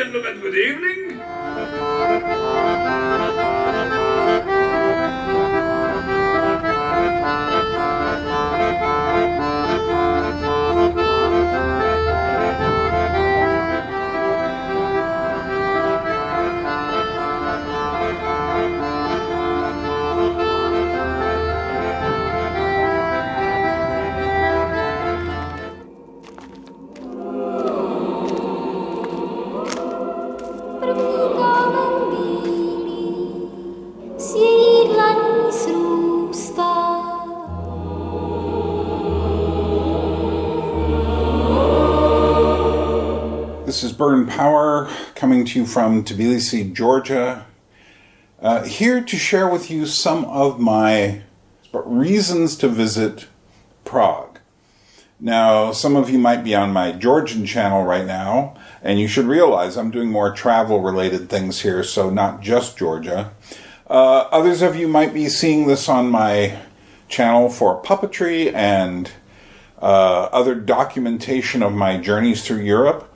gentlemen, good evening. This is Burn Power coming to you from Tbilisi, Georgia. Here to share with you some of my reasons to visit Prague. Now, some of you might be on my Georgian channel right now, and you should realize I'm doing more travel-related things here, so not just Georgia. Others of you might be seeing this on my channel for puppetry and other documentation of my journeys through Europe.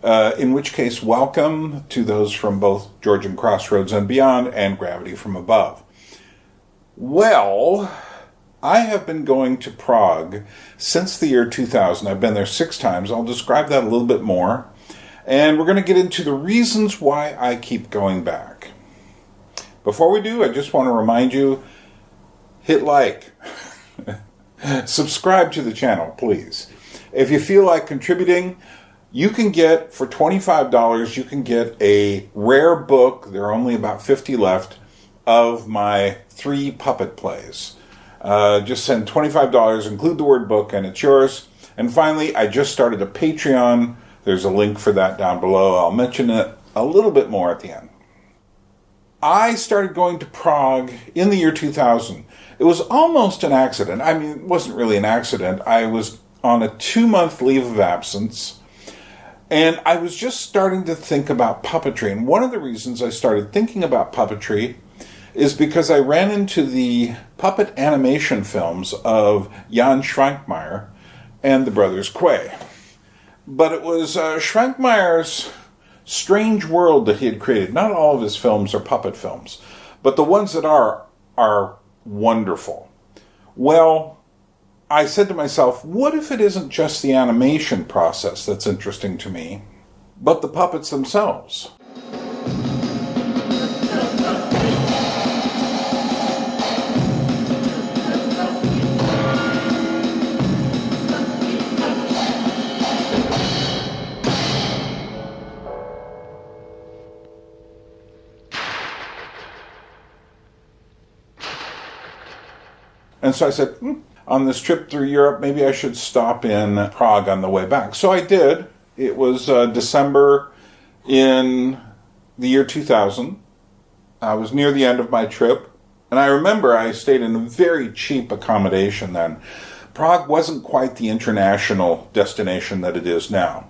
In which case, welcome to those from both Georgian Crossroads and beyond, and Gravity from Above. Well, I have been going to Prague since the year 2000. I've been there 6 times. I'll describe that a little bit more. And we're going to get into the reasons why I keep going back. Before we do, I just want to remind you, hit like. Subscribe to the channel, please. If you feel like contributing, you can get, for $25, you can get a rare book, there are only about 50 left, of my 3 puppet plays. Just send $25, include the word book, and it's yours. And finally, I just started a Patreon. There's a link for that down below. I'll mention it a little bit more at the end. I started going to Prague in the year 2000. It was almost an accident. I mean, it wasn't really an accident. I was on a 2-month leave of absence. And I was just starting to think about puppetry. And one of the reasons I started thinking about puppetry is because I ran into the puppet animation films of Jan Schwankmajer and the brothers Quay. But it was Schwankmajer's strange world that he had created. Not all of his films are puppet films, but the ones that are wonderful. Well, I said to myself, what if it isn't just the animation process that's interesting to me, but the puppets themselves? And so I said, on this trip through Europe, maybe I should stop in Prague on the way back. So I did. It was December in the year 2000. I was near the end of my trip. And I remember I stayed in a very cheap accommodation then. Prague wasn't quite the international destination that it is now.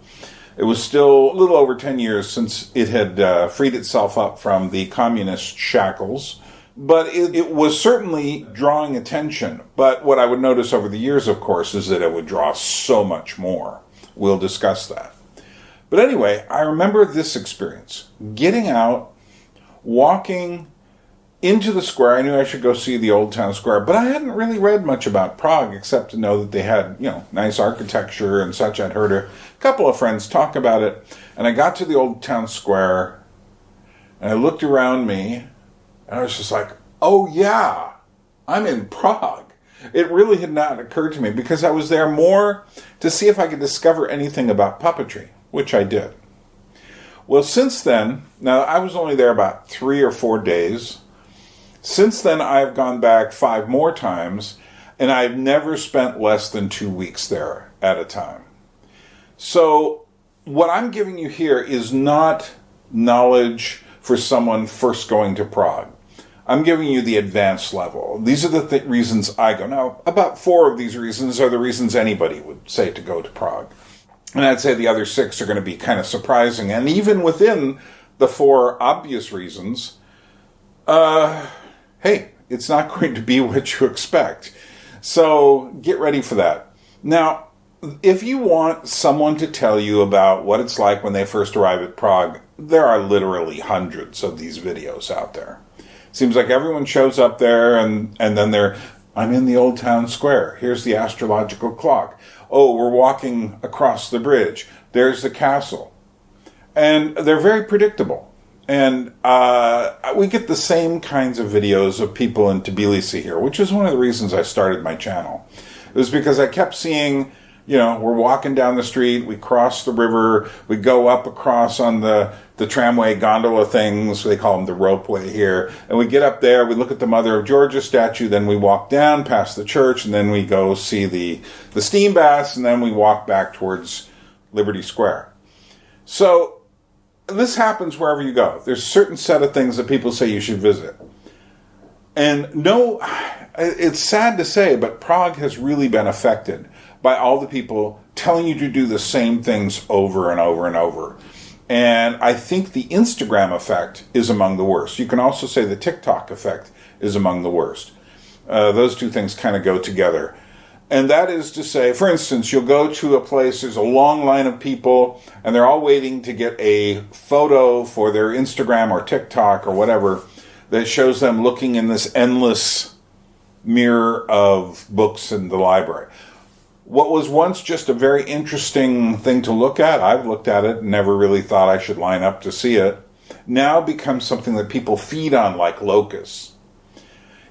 It was still a little over 10 years since it had freed itself up from the communist shackles. But it was certainly drawing attention. But what I would notice over the years, of course, is that it would draw so much more. We'll discuss that. But anyway, I remember this experience. Getting out, walking into the square. I knew I should go see the Old Town Square, but I hadn't really read much about Prague except to know that they had, nice architecture and such. I'd heard a couple of friends talk about it. And I got to the Old Town Square, and I looked around me, and I was just like, oh yeah, I'm in Prague. It really had not occurred to me because I was there more to see if I could discover anything about puppetry, which I did. Well, since then, now I was only there about 3 or 4 days. Since then, I've gone back 5 more times, and I've never spent less than 2 weeks there at a time. So what I'm giving you here is not knowledge for someone first going to Prague. I'm giving you the advanced level. These are the reasons I go. Now, about 4 of these reasons are the reasons anybody would say to go to Prague. And I'd say the other 6 are going to be kind of surprising. And even within the 4 obvious reasons, hey, it's not going to be what you expect. So get ready for that. Now, if you want someone to tell you about what it's like when they first arrive at Prague, there are literally hundreds of these videos out there. Seems like everyone shows up there and then I'm in the old town square. Here's the astrological clock. Oh, we're walking across the bridge. There's the castle. And they're very predictable. And we get the same kinds of videos of people in Tbilisi here, which is one of the reasons I started my channel. It was because I kept seeing, we're walking down the street, we cross the river, we go up across on the tramway gondola things, they call them the ropeway here, and we get up there, we look at the Mother of Georgia statue, then we walk down past the church, and then we go see the steam baths, and then we walk back towards Liberty Square. So this happens wherever you go. There's a certain set of things that people say you should visit. And no, it's sad to say, but Prague has really been affected by all the people telling you to do the same things over and over and over. And I think the Instagram effect is among the worst. You can also say the TikTok effect is among the worst. Those two things kind of go together. And that is to say, for instance, you'll go to a place, there's a long line of people, and they're all waiting to get a photo for their Instagram or TikTok or whatever that shows them looking in this endless mirror of books in the library. What was once just a very interesting thing to look at, I've looked at it and never really thought I should line up to see it, now becomes something that people feed on like locusts.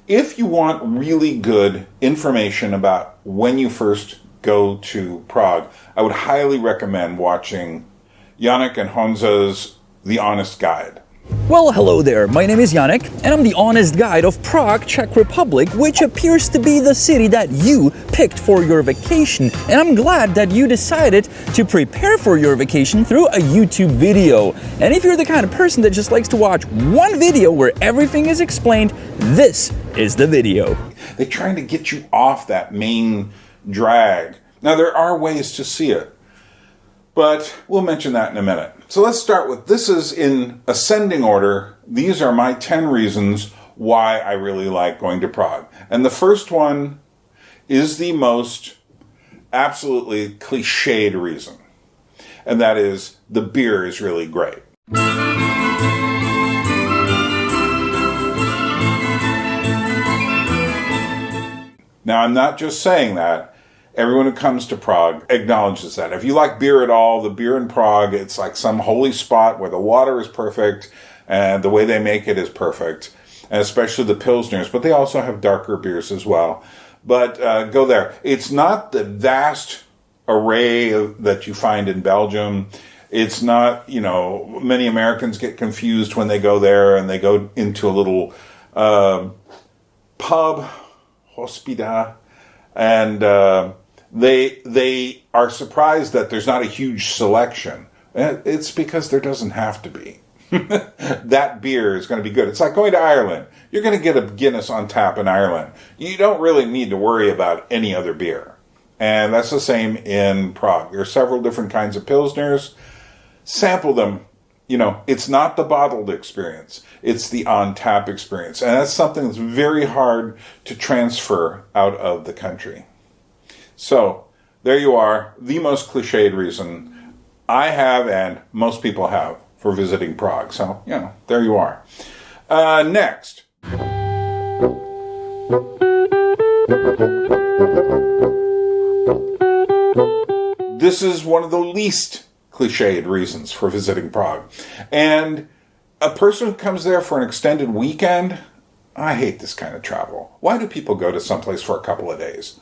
If you want really good information about when you first go to Prague, I would highly recommend watching Yannick and Honza's The Honest Guide. Well, hello there, my name is Yannick, and I'm the honest guide of Prague, Czech Republic, which appears to be the city that you picked for your vacation. And I'm glad that you decided to prepare for your vacation through a YouTube video. And if you're the kind of person that just likes to watch one video where everything is explained, this is the video. They're trying to get you off that main drag. Now, there are ways to see it, but we'll mention that in a minute. So let's start with, this is in ascending order. These are my 10 reasons why I really like going to Prague. And the first one is the most absolutely cliched reason. And that is, the beer is really great. Now, I'm not just saying that. Everyone who comes to Prague acknowledges that. If you like beer at all, the beer in Prague, it's like some holy spot where the water is perfect and the way they make it is perfect, and especially the Pilsners, but they also have darker beers as well. But go there. It's not the vast array that you find in Belgium. It's not, many Americans get confused when they go there and they go into a little pub, hospida, and they are surprised that there's not a huge selection. It's because there doesn't have to be. That beer is going to be good. It's like going to Ireland. You're going to get a Guinness on tap in Ireland. You don't really need to worry about any other beer. And that's the same in Prague. There are several different kinds of Pilsners. Sample them. It's not the bottled experience. It's the on-tap experience. And that's something that's very hard to transfer out of the country. So, there you are, the most cliched reason I have and most people have for visiting Prague. So, there you are. Next. This is one of the least cliched reasons for visiting Prague. And a person who comes there for an extended weekend, I hate this kind of travel. Why do people go to someplace for a couple of days?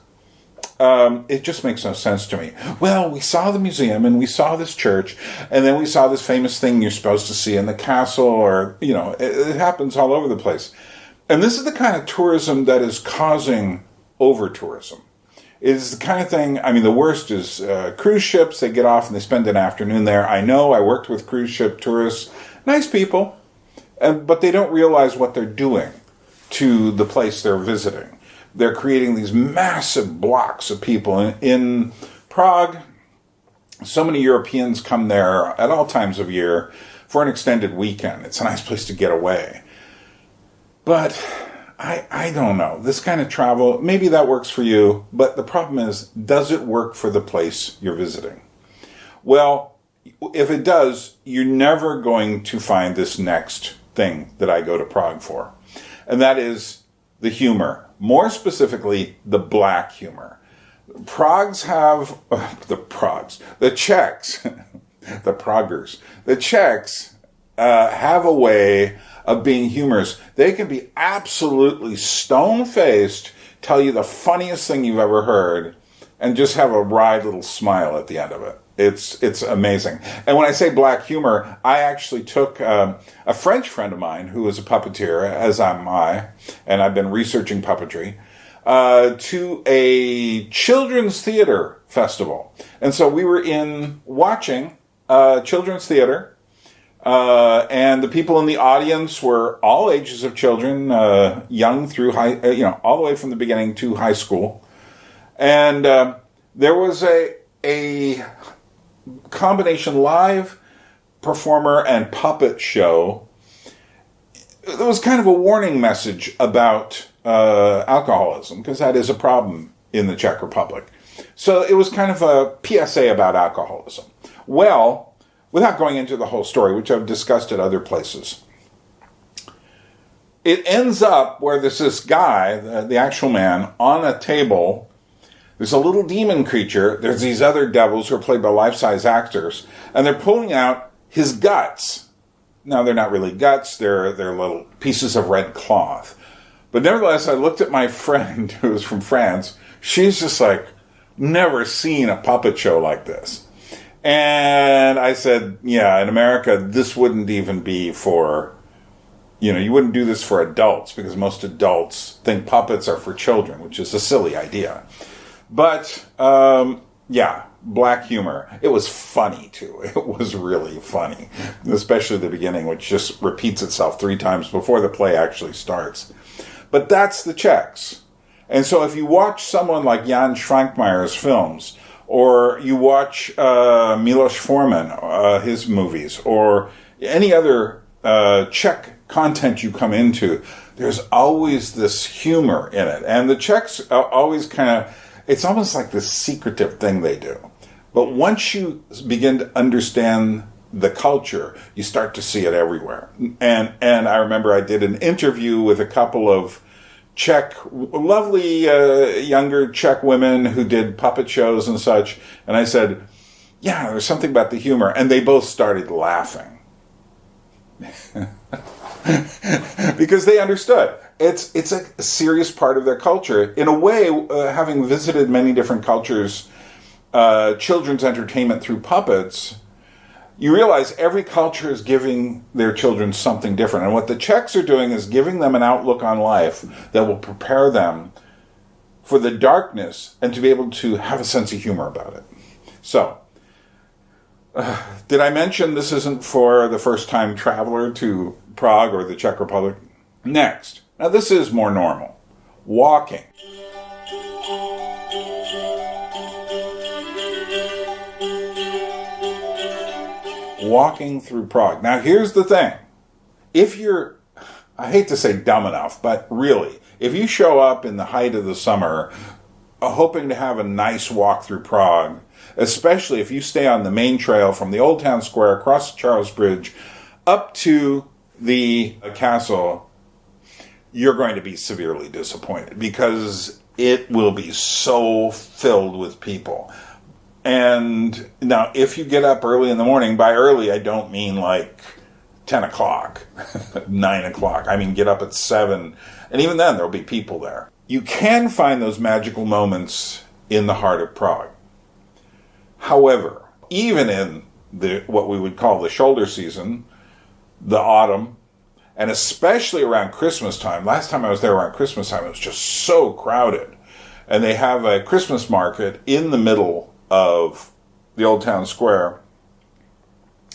It just makes no sense to me. Well, we saw the museum and we saw this church and then we saw this famous thing you're supposed to see in the castle, or, it happens all over the place. And this is the kind of tourism that is causing over-tourism. It is the kind of thing, the worst is cruise ships. They get off and they spend an afternoon there. I know, I worked with cruise ship tourists. Nice people, but they don't realize what they're doing to the place they're visiting. They're creating these massive blocks of people. In Prague, so many Europeans come there at all times of year for an extended weekend. It's a nice place to get away. But I don't know. This kind of travel, maybe that works for you, but the problem is, does it work for the place you're visiting? Well, if it does, you're never going to find this next thing that I go to Prague for. And that is the humor. More specifically, the black humor. The Czechs, the Praguers, the Czechs have a way of being humorous. They can be absolutely stone-faced, tell you the funniest thing you've ever heard, and just have a wry little smile at the end of it. It's amazing. And when I say black humor, I actually took a French friend of mine who is a puppeteer, as am I, and I've been researching puppetry, to a children's theater festival. And so we were watching children's theater, and the people in the audience were all ages of children, young through high, all the way from the beginning to high school. And there was a combination live performer and puppet show. There was kind of a warning message about alcoholism, because that is a problem in the Czech Republic. So it was kind of a PSA about alcoholism. Well, without going into the whole story, which I've discussed at other places, it ends up where there's this guy, the actual man, on a table. There's a little demon creature. There's these other devils who are played by life-size actors, and they're pulling out his guts. Now, they're not really guts. They're little pieces of red cloth. But nevertheless, I looked at my friend who was from France. She's just like, never seen a puppet show like this. And I said, yeah, in America, this wouldn't even be for, you wouldn't do this for adults, because most adults think puppets are for children, which is a silly idea. But, black humor. It was funny, too. It was really funny, especially the beginning, which just repeats itself 3 times before the play actually starts. But that's the Czechs. And so if you watch someone like Jan Švankmayer's films, or you watch Miloš Forman, his movies, or any other Czech content you come into, there's always this humor in it. And the Czechs always kind of, it's almost like this secretive thing they do. But once you begin to understand the culture, you start to see it everywhere. And I remember I did an interview with a couple of lovely younger Czech women who did puppet shows and such. And I said, yeah, there's something about the humor. And they both started laughing. Because they understood. It's a serious part of their culture. In a way, having visited many different cultures, children's entertainment through puppets, you realize every culture is giving their children something different. And what the Czechs are doing is giving them an outlook on life that will prepare them for the darkness and to be able to have a sense of humor about it. So, did I mention this isn't for the first-time traveler to Prague or the Czech Republic? Next. Now, this is more normal. Walking. Walking through Prague. Now, here's the thing. If you're, I hate to say dumb enough, but really, if you show up in the height of the summer hoping to have a nice walk through Prague, especially if you stay on the main trail from the Old Town Square across the Charles Bridge up to the castle, you're going to be severely disappointed, because it will be so filled with people. And now, if you get up early in the morning, by early I don't mean like 10 o'clock, 9 o'clock. I mean get up at 7, and even then there'll be people there. You can find those magical moments in the heart of Prague. However, even in what we would call the shoulder season, the autumn, and especially around Christmas time. Last time I was there around Christmas time, it was just so crowded. And they have a Christmas market in the middle of the Old Town Square.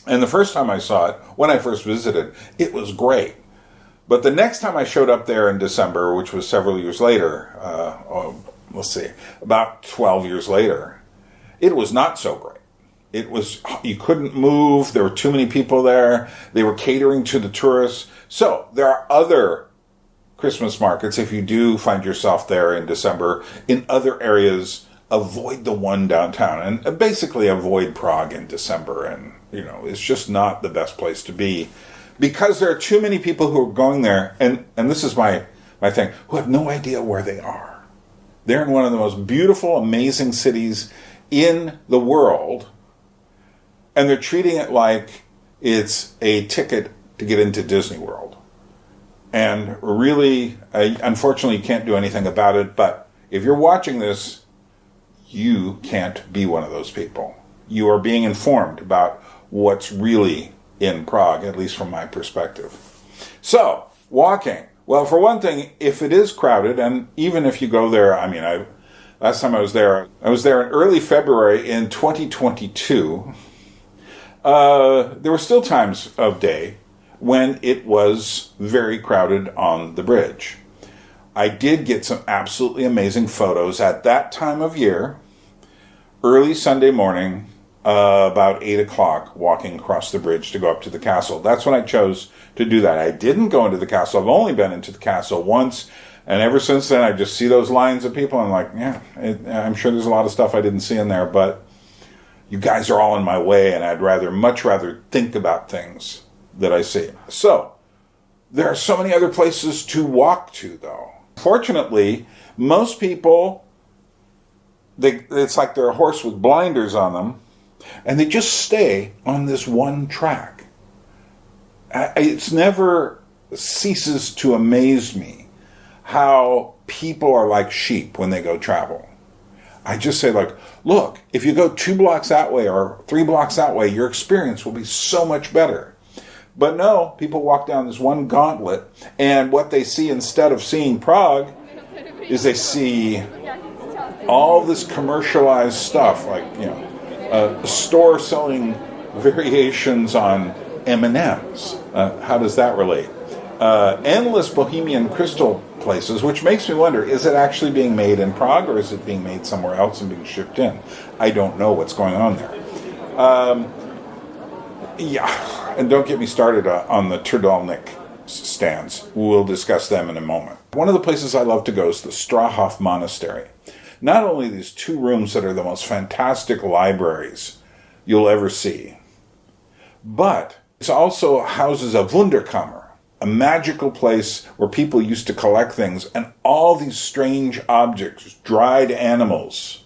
And the first time I saw it, when I first visited, it was great. But the next time I showed up there in December, which was several years later, about 12 years later, it was not so great. It was, you couldn't move, there were too many people there, they were catering to the tourists. So there are other Christmas markets, if you do find yourself there in December, in other areas, avoid the one downtown. And basically avoid Prague in December. And, it's just not the best place to be. Because there are too many people who are going there, and this is my thing, who have no idea where they are. They're in one of the most beautiful, amazing cities in the world, and they're treating it like it's a ticket to get into Disney World. And really, unfortunately, you can't do anything about it, but if you're watching this, you can't be one of those people. You are being informed about what's really in Prague, at least from my perspective. So, walking. Well, for one thing, if it is crowded, and even if you go there, last time I was there in early February in 2022. There were still times of day when it was very crowded on the bridge. I did get some absolutely amazing photos at that time of year, early Sunday morning, about 8 o'clock, walking across the bridge to go up to the castle. That's when I chose to do that. I didn't go into the castle. I've only been into the castle once, and ever since then I just see those lines of people, and I'm like, I'm sure there's a lot of stuff I didn't see in there, but you guys are all in my way, and I'd much rather think about things that I see. So, there are so many other places to walk to, though. Fortunately, most people, it's like they're a horse with blinders on them, and they just stay on this one track. It never ceases to amaze me how people are like sheep when they go travel. I just say, look, if you go 2 blocks that way or 3 blocks that way, your experience will be so much better. But no, people walk down this one gauntlet, and what they see instead of seeing Prague is they see all this commercialized stuff, a store selling variations on M&Ms. How does that relate? Endless Bohemian crystal places, which makes me wonder, is it actually being made in Prague, or is it being made somewhere else and being shipped in? I don't know what's going on there. And don't get me started on the Turdalnik stands. We'll discuss them in a moment. One of the places I love to go is the Strahov Monastery. Not only these 2 rooms that are the most fantastic libraries you'll ever see, but it's also houses a Wunderkammer, a magical place where people used to collect things, and all these strange objects, dried animals,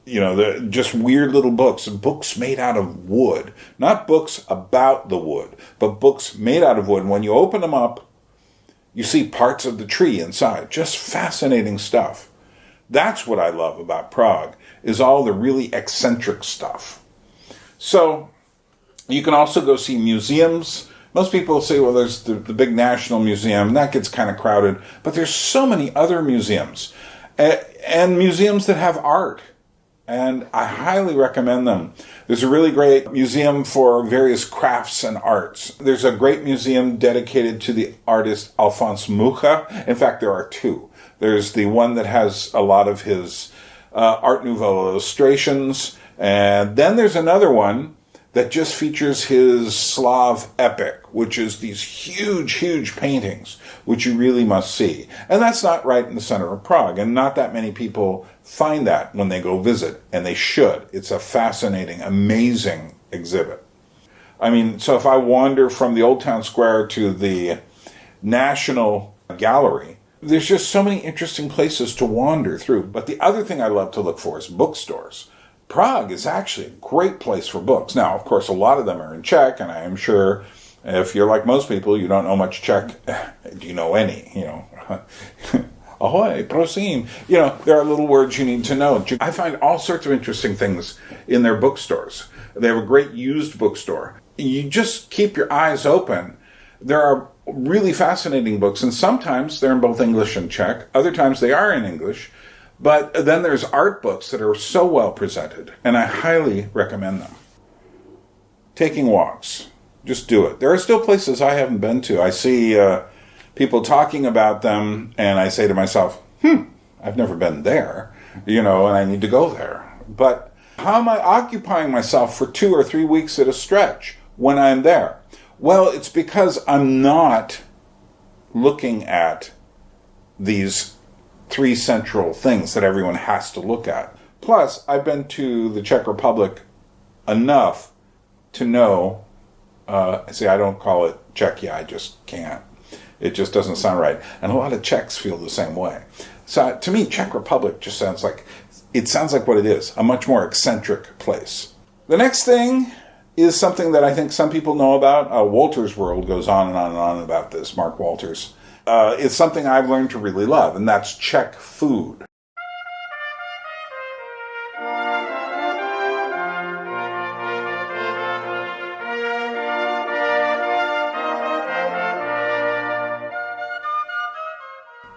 just weird little books made out of wood. Not books about the wood, but books made out of wood. And when you open them up, you see parts of the tree inside. Just fascinating stuff. That's what I love about Prague, is all the really eccentric stuff. So, you can also go see museums. Most people say, well, there's the big National Museum, and that gets kind of crowded. But there's so many other museums, and museums that have art. And I highly recommend them. There's a really great museum for various crafts and arts. There's a great museum dedicated to the artist Alphonse Mucha. In fact, there are 2. There's the one that has a lot of his Art Nouveau illustrations. And then there's another one that just features his Slav epic, which is these huge, huge paintings, which you really must see. And that's not right in the center of Prague, and not that many people find that when they go visit, and they should. It's a fascinating, amazing exhibit. So if I wander from the Old Town Square to the National Gallery, there's just so many interesting places to wander through. But the other thing I love to look for is bookstores. Prague is actually a great place for books. Now, of course, a lot of them are in Czech, and I am sure if you're like most people, you don't know much Czech. Do you know any? Ahoy, prosím. There are little words you need to know. I find all sorts of interesting things in their bookstores. They have a great used bookstore. You just keep your eyes open. There are really fascinating books, and sometimes they're in both English and Czech. Other times they are in English. But then there's art books that are so well presented, and I highly recommend them. Taking walks. Just do it. There are still places I haven't been to. I see people talking about them, and I say to myself, I've never been there, and I need to go there. But how am I occupying myself for 2 or 3 weeks at a stretch when I'm there? Well, it's because I'm not looking at these three central things that everyone has to look at. Plus, I've been to the Czech Republic enough to know, see, I don't call it Czechia, I just can't. It just doesn't sound right. And a lot of Czechs feel the same way. So to me, Czech Republic just sounds like what it is, a much more eccentric place. The next thing is something that I think some people know about. Walter's World goes on and on and on about this, Mark Walters. It's something I've learned to really love, and that's Czech food.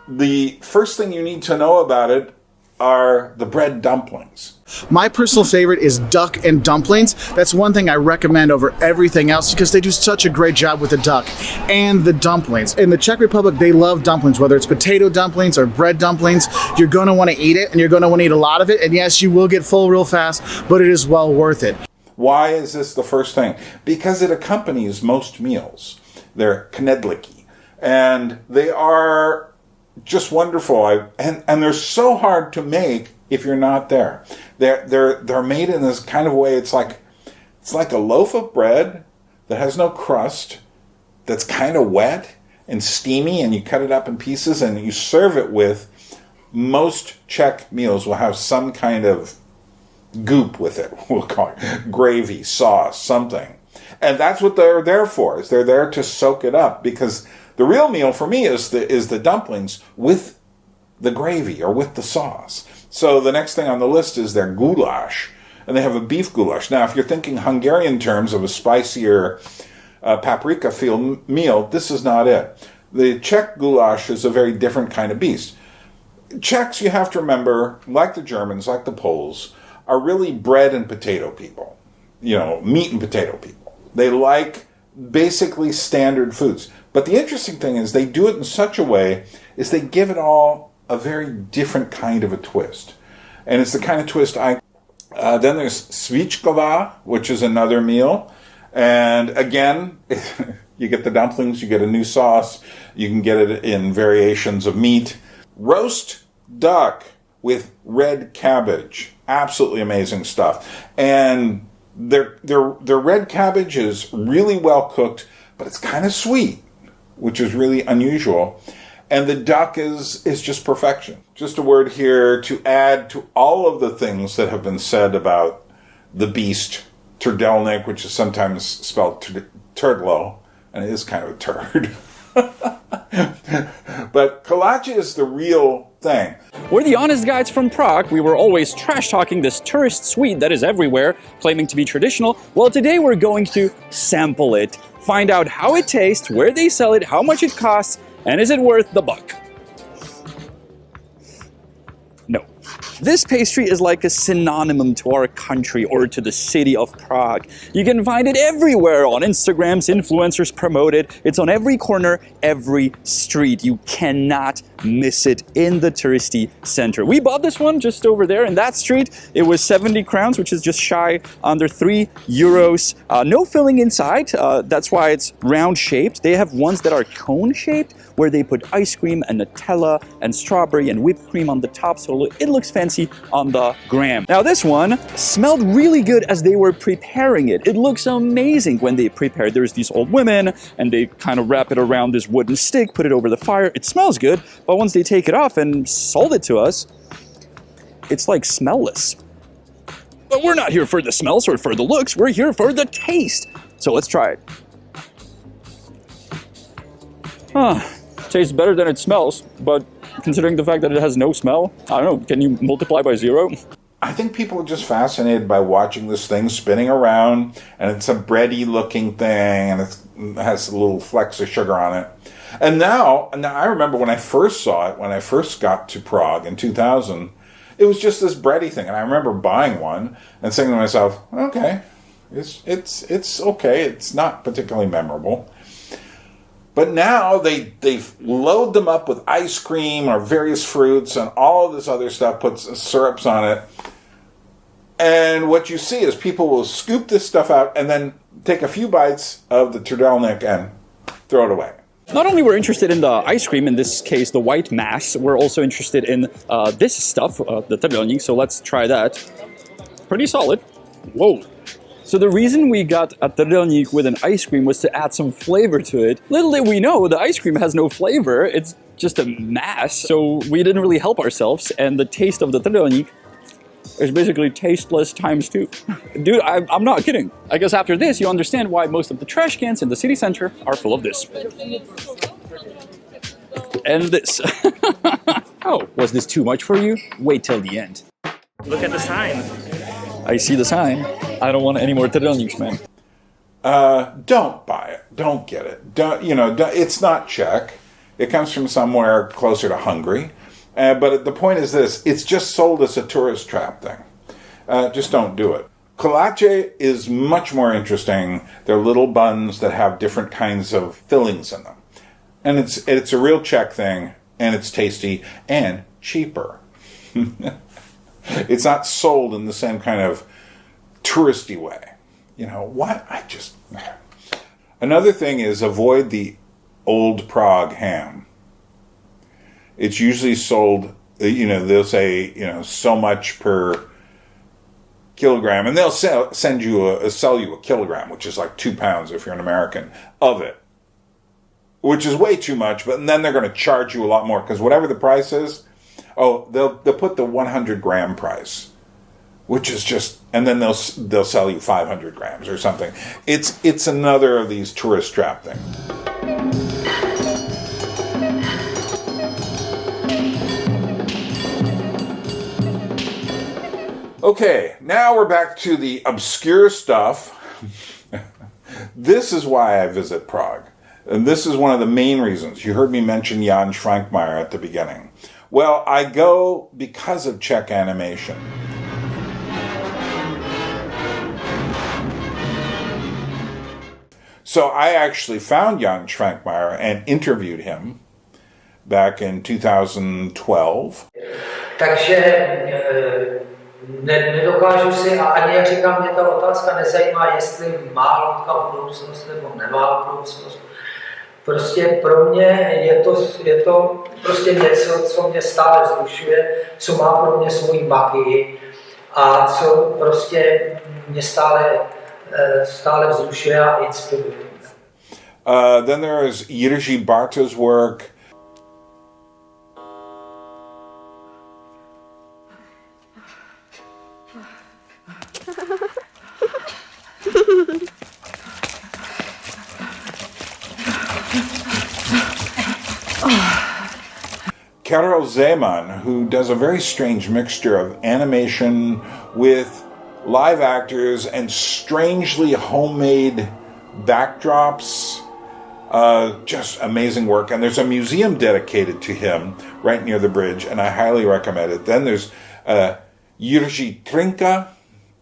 The first thing you need to know about it are the bread dumplings. My personal favorite is duck and dumplings. That's one thing I recommend over everything else because they do such a great job with the duck and the dumplings. In the Czech Republic, they love dumplings, whether it's potato dumplings or bread dumplings. You're going to want to eat it, and you're going to want to eat a lot of it. And yes, you will get full real fast, but it is well worth it. Why is this the first thing? Because it accompanies most meals. They're knedlíky, and they are just wonderful. And they're so hard to make if you're not there. They're made in this kind of way. It's like a loaf of bread that has no crust, that's kind of wet and steamy, and you cut it up in pieces and you serve it with. Most Czech meals will have some kind of goop with it. We'll call it gravy, sauce, something. And that's what they're there for. Is they're there to soak it up, because the real meal for me is the dumplings with the gravy or with the sauce. So the next thing on the list is their goulash, and they have a beef goulash. Now, if you're thinking Hungarian terms of a spicier paprika-filled meal, this is not it. The Czech goulash is a very different kind of beast. Czechs, you have to remember, like the Germans, like the Poles, are really bread and potato people. Meat and potato people. They like basically standard foods. But the interesting thing is they do it in such a way is they give it all a very different kind of a twist. And it's the kind of twist then there's svíčková, which is another meal. And again, you get the dumplings, you get a new sauce, you can get it in variations of meat. Roast duck with red cabbage. Absolutely amazing stuff. And their red cabbage is really well cooked, but it's kind of sweet, which is really unusual. And the duck is just perfection. Just a word here to add to all of the things that have been said about the beast, turdelnik, which is sometimes spelled turdlo, and it is kind of a turd. But kolache is the real thing. We're the honest guys from Prague. We were always trash-talking this tourist sweet that is everywhere, claiming to be traditional. Well, today we're going to sample it, find out how it tastes, where they sell it, how much it costs, and is it worth the buck? No. This pastry is like a synonym to our country or to the city of Prague. You can find it everywhere on Instagrams, influencers promote it. It's on every corner, every street. You cannot miss it in the touristy center. We bought this one just over there in that street. It was 70 crowns, which is just shy under 3 euros. No filling inside. That's why it's round shaped. They have ones that are cone shaped, where they put ice cream and Nutella and strawberry and whipped cream on the top, so it looks fancy on the gram. Now this one smelled really good as they were preparing it. It looks amazing when they prepare. There's these old women and they kind of wrap it around this wooden stick, put it over the fire. It smells good, but once they take it off and sold it to us, it's like smellless. But we're not here for the smells or for the looks, we're here for the taste. So let's try it. Tastes better than it smells, but considering the fact that it has no smell, I don't know, can you multiply by 0? I think people are just fascinated by watching this thing spinning around, and it's a bready looking thing, and it has a little flecks of sugar on it. And now I remember when I first saw it, when I first got to Prague in 2000, it was just this bready thing, and I remember buying one and saying to myself, okay, it's okay, it's not particularly memorable. But now they load them up with ice cream or various fruits and all of this other stuff, puts syrups on it. And what you see is people will scoop this stuff out and then take a few bites of the turdelnik and throw it away. Not only we're interested in the ice cream, in this case the white mass, we're also interested in this stuff, the trdelník, so let's try that. Pretty solid. Whoa. So the reason we got a trdelník with an ice cream was to add some flavor to it. Little did we know, the ice cream has no flavor, it's just a mass, so we didn't really help ourselves, and the taste of the trdelník is basically tasteless times 2. Dude, I'm not kidding. I guess after this, you understand why most of the trash cans in the city center are full of this. And this. Oh, was this too much for you? Wait till the end. Look at the sign. I see the sign. I don't want any more trdelníks, man. Don't buy it. Don't get it. It's not Czech. It comes from somewhere closer to Hungary. But the point is this, it's just sold as a tourist trap thing. Just don't do it. Kolache is much more interesting. They're little buns that have different kinds of fillings in them. And it's a real Czech thing, and it's tasty and cheaper. It's not sold in the same kind of touristy way. What? Another thing is avoid the old Prague ham. It's usually sold, they'll say, so much per kilogram, and they'll sell you a kilogram, which is like 2 pounds if you're an American, of it, which is way too much, but then they're going to charge you a lot more, because whatever the price is, they'll put the 100 gram price, which is just, and then they'll sell you 500 grams or something. It's another of these tourist trap things. Okay, now we're back to the obscure stuff. This is why I visit Prague. And this is one of the main reasons. You heard me mention Jan Schrankmeyer at the beginning. Well, I go because of Czech Animation. So I actually found Jan Schrankmeyer and interviewed him back in 2012. Nedokážu si, a ani jak říkám, mě ta otázka nezajímá, jestli má Loutka budoucnost nebo nemá budoucnost. Prostě pro mě je to prostě něco, co mě stále vzrušuje, co má pro mě svoji magii a co prostě mě stále vzrušuje a inspiruje. Then there is Jiří Barta's work. Karel Zeman, who does a very strange mixture of animation with live actors and strangely homemade backdrops. Just amazing work. And there's a museum dedicated to him right near the bridge, and I highly recommend it. Then there's Jiří Trinka,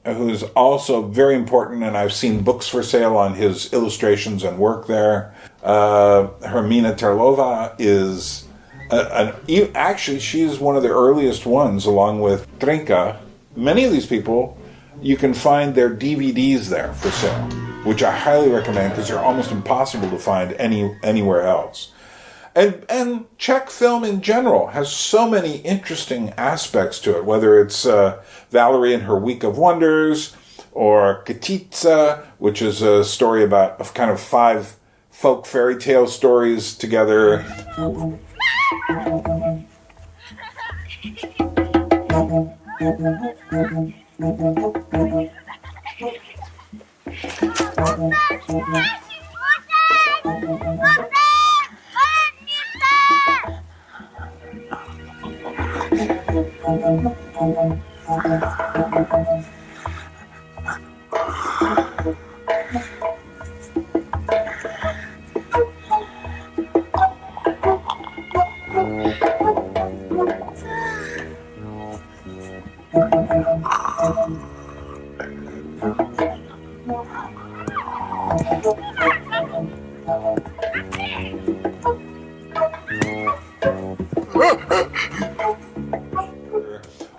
who's also very important, and I've seen books for sale on his illustrations and work there. Hermina Terlova is actually, she's one of the earliest ones, along with Trinka. Many of these people, you can find their DVDs there for sale, which I highly recommend because they're almost impossible to find anywhere else. And Czech film in general has so many interesting aspects to it, whether it's Valerie and her Week of Wonders, or Katica, which is a story about kind of 5 folk fairy tale stories together.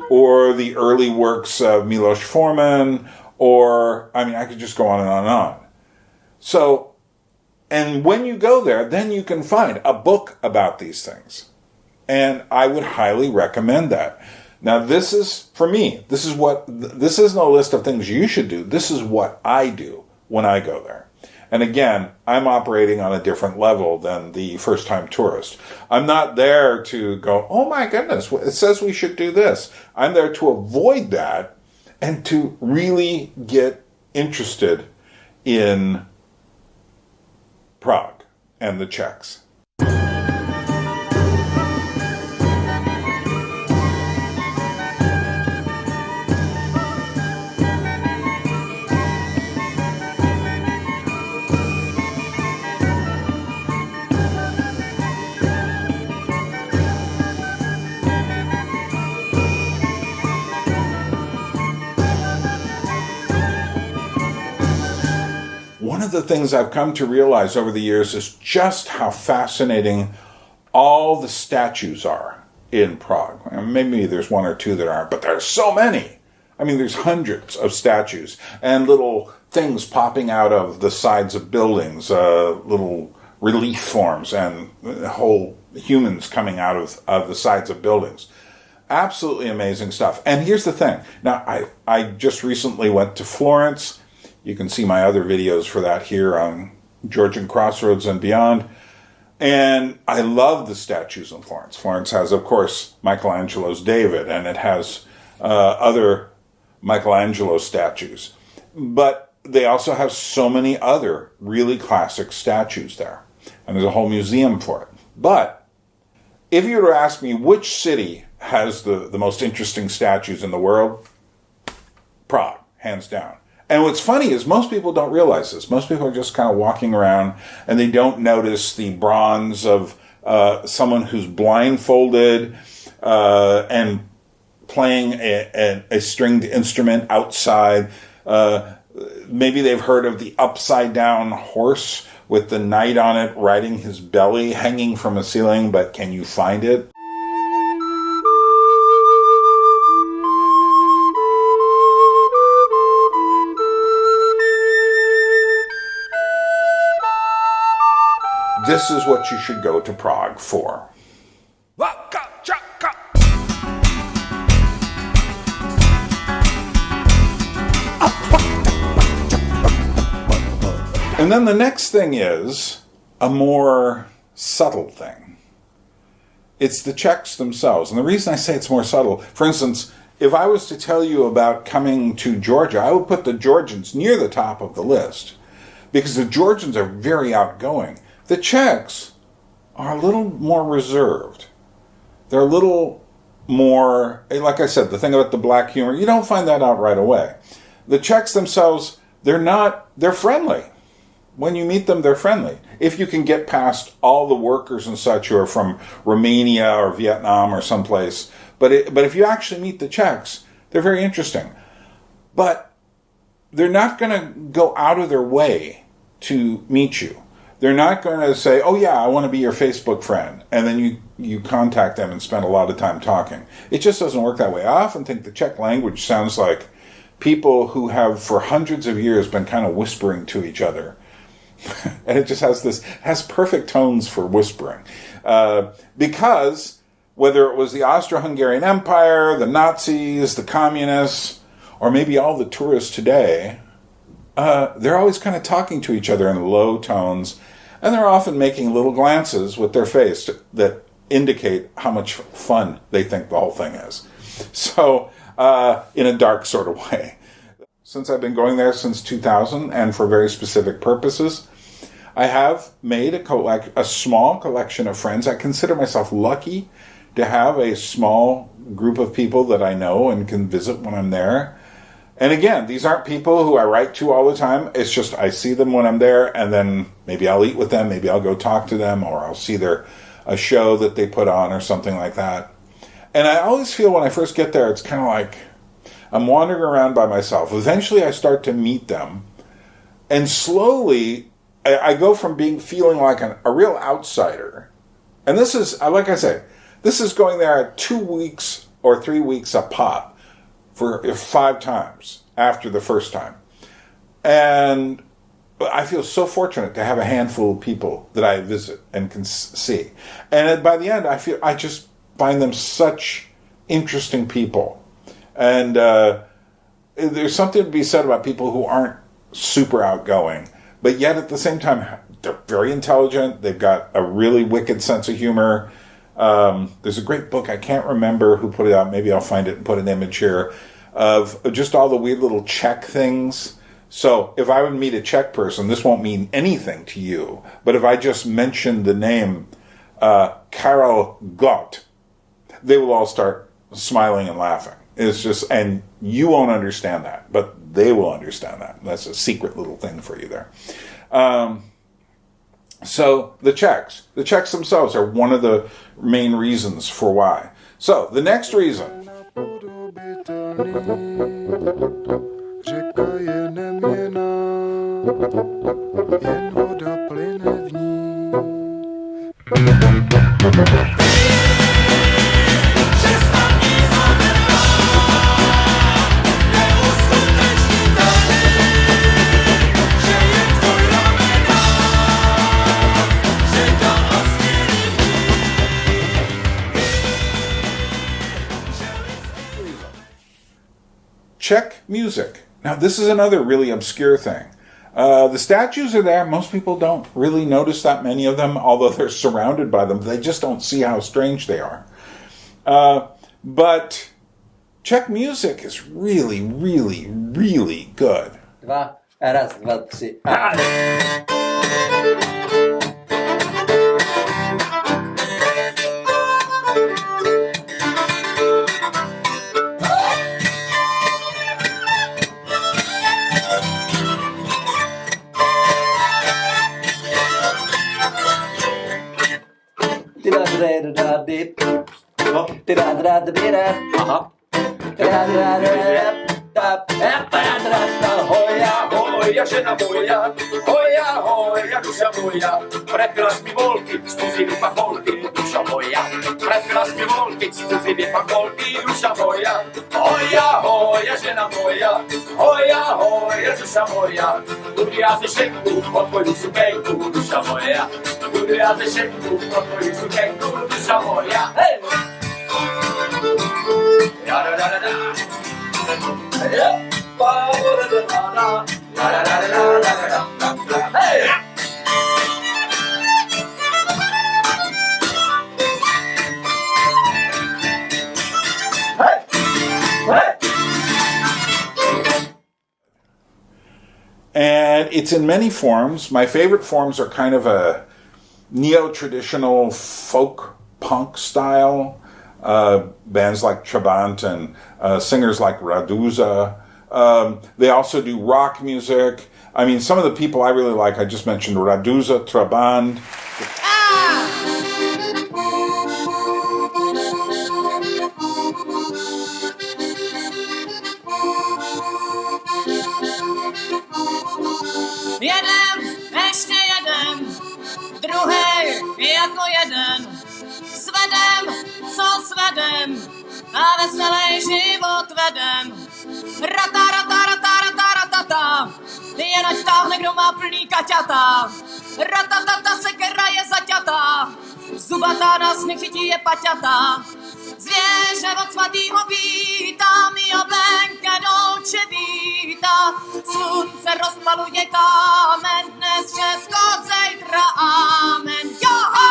Or the early works of Milos Forman, or, I mean, I could just go on and on and on. So, And when you go there, then you can find a book about these things. And I would highly recommend that. Now, this is, for me, this isn't a list of things you should do. This is what I do when I go there. And again, I'm operating on a different level than the first-time tourist. I'm not there to go, oh my goodness, it says we should do this. I'm there to avoid that and to really get interested in Prague and the Czechs. One of the things I've come to realize over the years is just how fascinating all the statues are in Prague. Maybe there's one or two that aren't, but there's so many. I mean, there's hundreds of statues and little things popping out of the sides of buildings, little relief forms and whole humans coming out of the sides of buildings. Absolutely amazing stuff. And here's the thing. Now, I just recently went to Florence. You can see my other videos for that here on Georgian Crossroads and beyond. And I love the statues in Florence. Florence has, of course, Michelangelo's David, and it has other Michelangelo statues. But they also have so many other really classic statues there. And there's a whole museum for it. But if you were to ask me which city has the most interesting statues in the world, Prague, hands down. And what's funny is most people don't realize this. Most people are just kind of walking around and they don't notice the bronze of someone who's blindfolded and playing a stringed instrument outside. Maybe they've heard of the upside-down horse with the knight on it riding his belly hanging from a ceiling, but can you find it? This is what you should go to Prague for. And then the next thing is a more subtle thing. It's the Czechs themselves. And the reason I say it's more subtle, for instance, if I was to tell you about coming to Georgia, I would put the Georgians near the top of the list because the Georgians are very outgoing. The Czechs are a little more reserved. They're a little more, like I said, the thing about the black humor, you don't find that out right away. The Czechs themselves, they're friendly. When you meet them, they're friendly. If you can get past all the workers and such who are from Romania or Vietnam or someplace. But if you actually meet the Czechs, they're very interesting. But they're not going to go out of their way to meet you. They're not going to say, oh yeah, I want to be your Facebook friend. And then you contact them and spend a lot of time talking. It just doesn't work that way. I often think the Czech language sounds like people who have for hundreds of years been kind of whispering to each other. And it just has perfect tones for whispering. Because whether it was the Austro-Hungarian Empire, the Nazis, the communists, or maybe all the tourists today, they're always kind of talking to each other in low tones, and they're often making little glances with their face that indicate how much fun they think the whole thing is. So, in a dark sort of way. Since I've been going there since 2000, and for very specific purposes, I have made a small collection of friends. I consider myself lucky to have a small group of people that I know and can visit when I'm there. And again, these aren't people who I write to all the time. It's just I see them when I'm there, and then maybe I'll eat with them, maybe I'll go talk to them, or I'll see a show that they put on or something like that. And I always feel when I first get there, it's kind of like I'm wandering around by myself. Eventually I start to meet them, and slowly I go from feeling like a real outsider. And this is, like I say, this is going there 2 weeks or 3 weeks a pop for 5 times after the first time. And I feel so fortunate to have a handful of people that I visit and can see. And by the end, I just find them such interesting people. And there's something to be said about people who aren't super outgoing, but yet at the same time, they're very intelligent. They've got a really wicked sense of humor. There's a great book, I can't remember who put it out. Maybe I'll find it and put an image here of just all the weird little Czech things. So if I would meet a Czech person, this won't mean anything to you. But if I just mention the name Karel Gott, they will all start smiling and laughing. It's just, and you won't understand that, but they will understand that. That's a secret little thing for you there. So the Czechs themselves are one of the main reasons for why. So the next reason. Řeka je neměnná, jen voda plyne v ní. Czech music. Now, this is another really obscure thing. The statues are there. Most people don't really notice that many of them, although they're surrounded by them. They just don't see how strange they are. But Czech music is really, really, really good. Raz, dva, tři. Aha. Hoja, žena moja, hoja, duša moja, prepila mi volky, spustili pacholky, duša moja, prepila mi volky, spustili pacholky, duša moja, hoja, žena moja, hoja, duša moja, budu já ze šenku, po tvoju sukenku, duša moja, budu já ze šenku, po tvoju sukenku, duša moja, hej! Da da da da da. Hey! And it's in many forms. My favorite forms are kind of a neo-traditional folk punk style. Bands like Trabant and singers like Raduza. They also do rock music. I mean, some of the people I really like, I just mentioned Raduza, Trabant. Jeden, ještě jeden, druhý jako jeden. Svedem, co svedem, a veselý život vedem. Rata, rata, rata, rata, ratata, jen ať táhne, kdo má plný kaťata. Ratatata, sekera je zaťata, zubatá nás nechytí je paťata. Zvěře od svatýho vítá, mýho benke dolče vítá. Slunce rozpaluje kámen, dnes všecko, zejtra amen. Joho!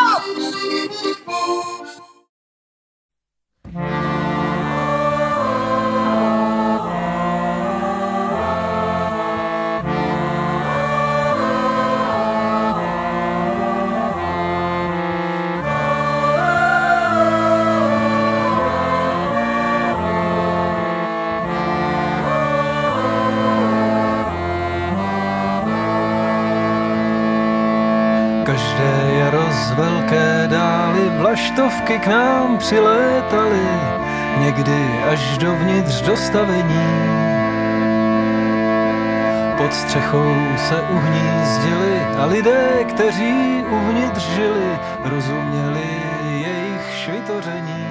Každé jaro z velké dály vlaštovky k nám přilétaly, někdy až dovnitř do stavení. Pod střechou se uhnízdili a lidé, kteří uvnitř žili, rozuměli jejich švitoření.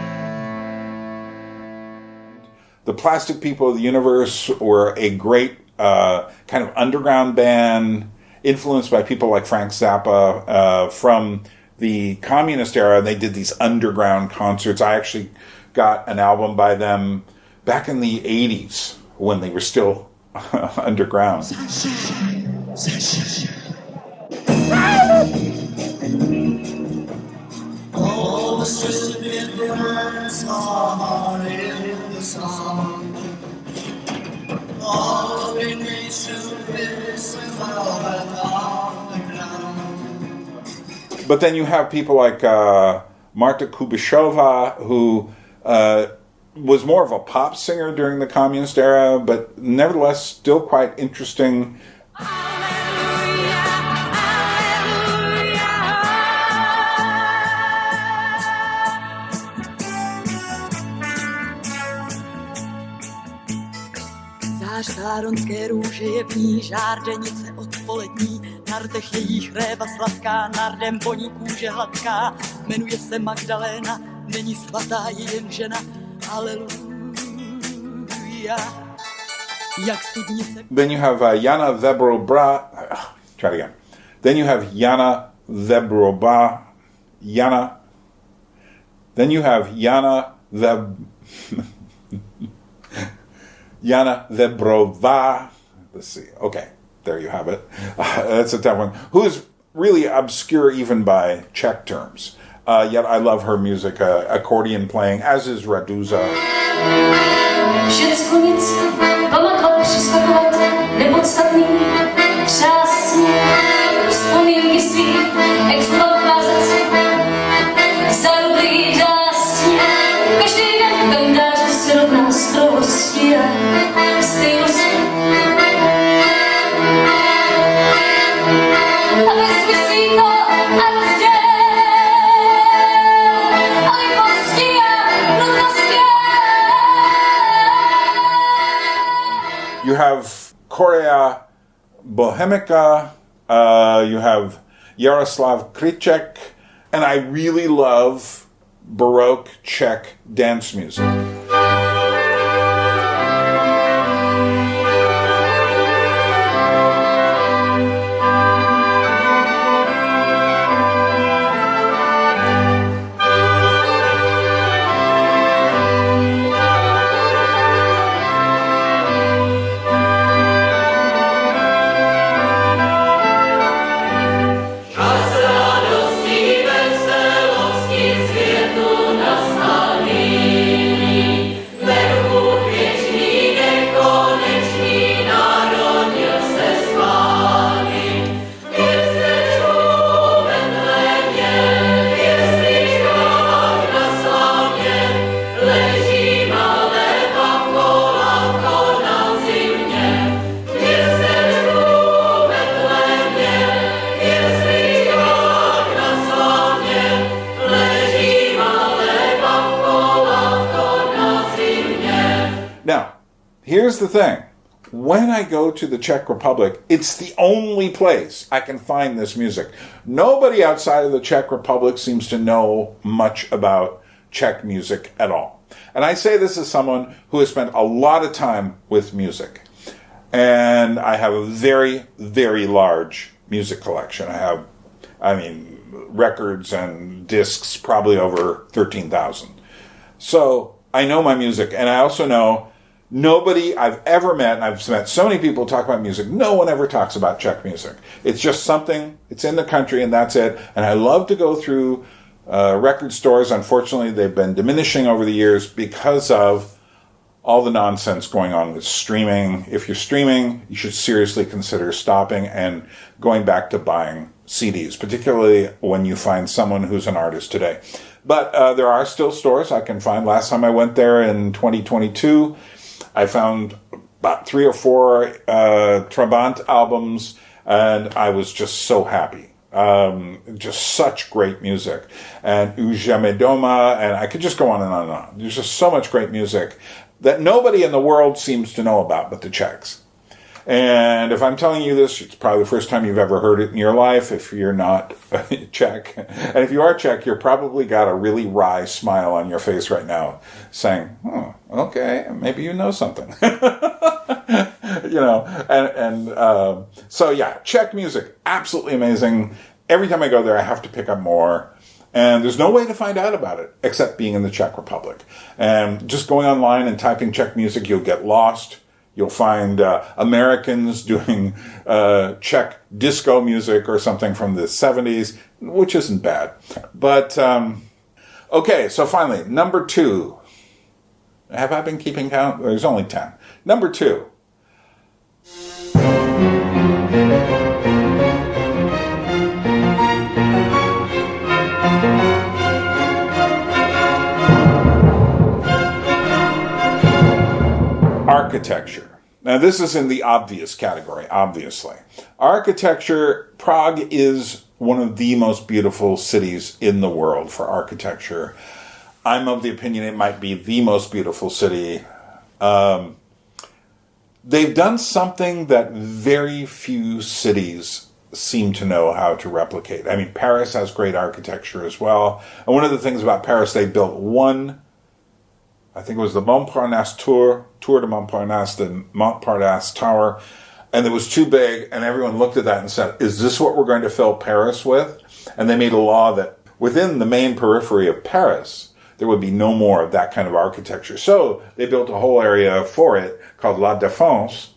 The Plastic People of the Universe were a great kind of underground band influenced by people like Frank Zappa from the communist era. They did these underground concerts. I actually got an album by them back in the 80s when they were still underground. All the twisted words are in the song. All the nations on the ground. But then you have people like Marta Kubishova, who was more of a pop singer during the communist era, but nevertheless still quite interesting. Záronské růže je v ní žárdenice odpolední, na rtech jejich réva sladká, nardem voní kůže hladká, jmenuje se Magdaléna, není svatá, je jen žena, aleluja. Jak studnice. Then you have Jana Zebrobra. Try it again. Then you have Jana Zebrobra. Then you have Jana Zebrova. Let's see. Okay, there you have it. That's a tough one. Who is really obscure even by Czech terms. Yet I love her music, accordion playing, as is Raduza. Všecko nic pamatovat, přeskakovat, nepodstatný, přásný, vzpomínky svý, exploukázat si, zarublý dásně, každý den v kalendáři se rovná strohostí a stejnosti. A bezmyslí to a rozděl, a libosti a nutnosti. You have Korea Bohemica, you have Jaroslav Kriček, and I really love Baroque Czech dance music. Now, here's the thing. When I go to the Czech Republic, it's the only place I can find this music. Nobody outside of the Czech Republic seems to know much about Czech music at all. And I say this as someone who has spent a lot of time with music. And I have a very, very large music collection. I have, records and discs, probably over 13,000. So I know my music, and I also know nobody I've ever met, and I've met so many people talk about music, no one ever talks about Czech music. It's just something, it's in the country, and that's it. And I love to go through record stores. Unfortunately, they've been diminishing over the years because of all the nonsense going on with streaming. If you're streaming, you should seriously consider stopping and going back to buying CDs, particularly when you find someone who's an artist today. But there are still stores I can find. Last time I went there in 2022, I found about 3 or 4 Trabant albums, and I was just so happy. Just such great music. And Ujeme Doma, and I could just go on and on and on. There's just so much great music that nobody in the world seems to know about but the Czechs. And if I'm telling you this, it's probably the first time you've ever heard it in your life if you're not Czech. And if you are Czech, you're probably got a really wry smile on your face right now saying, okay, maybe you know something. So yeah, Czech music, absolutely amazing. Every time I go there, I have to pick up more. And there's no way to find out about it except being in the Czech Republic. And just going online and typing Czech music, you'll get lost. You'll find Americans doing Czech disco music or something from the 70s, which isn't bad. But, okay, so finally, number 2. Have I been keeping count? There's only 10. Number 2. Architecture. Now, this is in the obvious category, obviously. Architecture, Prague is one of the most beautiful cities in the world for architecture. I'm of the opinion it might be the most beautiful city. They've done something that very few cities seem to know how to replicate. I mean, Paris has great architecture as well. And one of the things about Paris, they built one, I think it was the Montparnasse Tour de Montparnasse, the Montparnasse Tower, and it was too big, and everyone looked at that and said, is this what we're going to fill Paris with? And they made a law that within the main periphery of Paris, there would be no more of that kind of architecture. So they built a whole area for it called La Défense,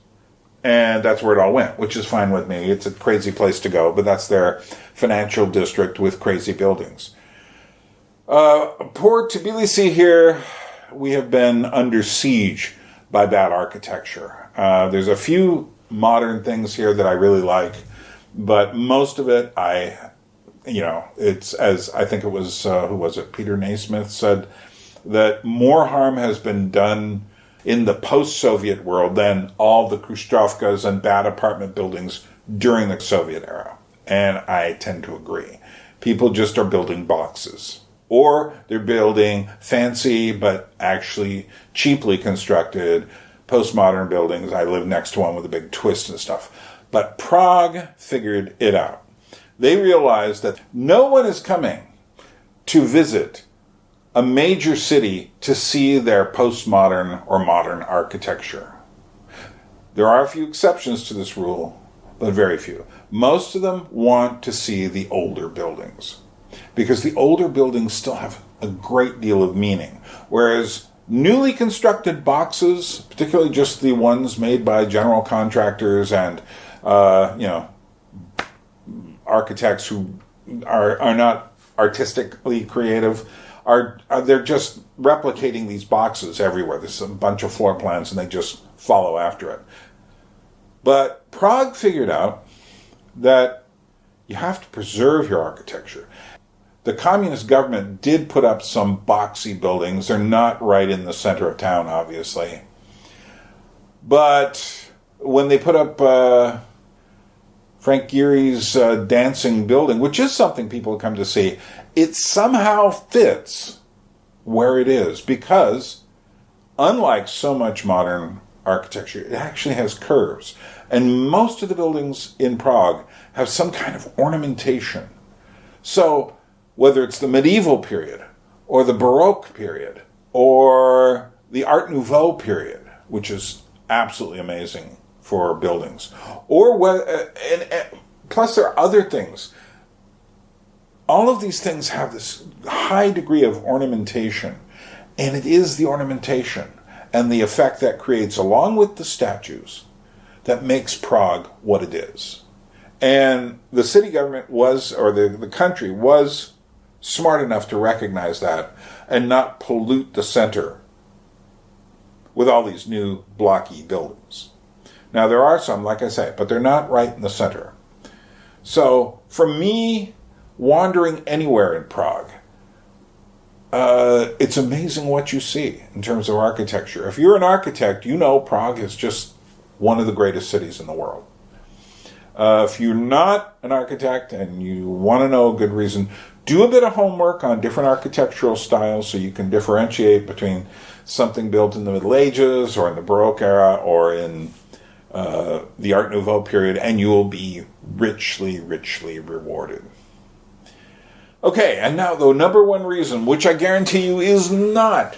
and that's where it all went, which is fine with me. It's a crazy place to go, but that's their financial district with crazy buildings. Poor Tbilisi here, we have been under siege by bad architecture. There's a few modern things here that I really like, but most of it, it's as I think it was, who was it? Peter Naismith said that more harm has been done in the post-Soviet world than all the Khrushchevkas and bad apartment buildings during the Soviet era. And I tend to agree. People just are building boxes. Or they're building fancy but actually cheaply constructed postmodern buildings. I live next to one with a big twist and stuff. But Prague figured it out. They realized that no one is coming to visit a major city to see their postmodern or modern architecture. There are a few exceptions to this rule, but very few. Most of them want to see the older buildings, because the older buildings still have a great deal of meaning. Whereas newly constructed boxes, particularly just the ones made by general contractors and, architects who are not artistically creative, they're just replicating these boxes everywhere. There's a bunch of floor plans and they just follow after it. But Prague figured out that you have to preserve your architecture. The communist government did put up some boxy buildings. They're not right in the center of town, obviously. But when they put up Frank Gehry's dancing building, which is something people come to see, it somehow fits where it is, because unlike so much modern architecture, it actually has curves. And most of the buildings in Prague have some kind of ornamentation. So whether it's the medieval period, or the Baroque period, or the Art Nouveau period, which is absolutely amazing for buildings, or plus there are other things. All of these things have this high degree of ornamentation, and it is the ornamentation and the effect that creates, along with the statues, that makes Prague what it is. And the city government was, or the country was, smart enough to recognize that and not pollute the center with all these new blocky buildings. Now, there are some, like I say, but they're not right in the center. So, for me, wandering anywhere in Prague, it's amazing what you see in terms of architecture. If you're an architect, you know Prague is just one of the greatest cities in the world. If you're not an architect and you want to know a good reason, do a bit of homework on different architectural styles so you can differentiate between something built in the Middle Ages or in the Baroque era or in the Art Nouveau period, and you will be richly, richly rewarded. Okay, and now the number one reason, which I guarantee you is not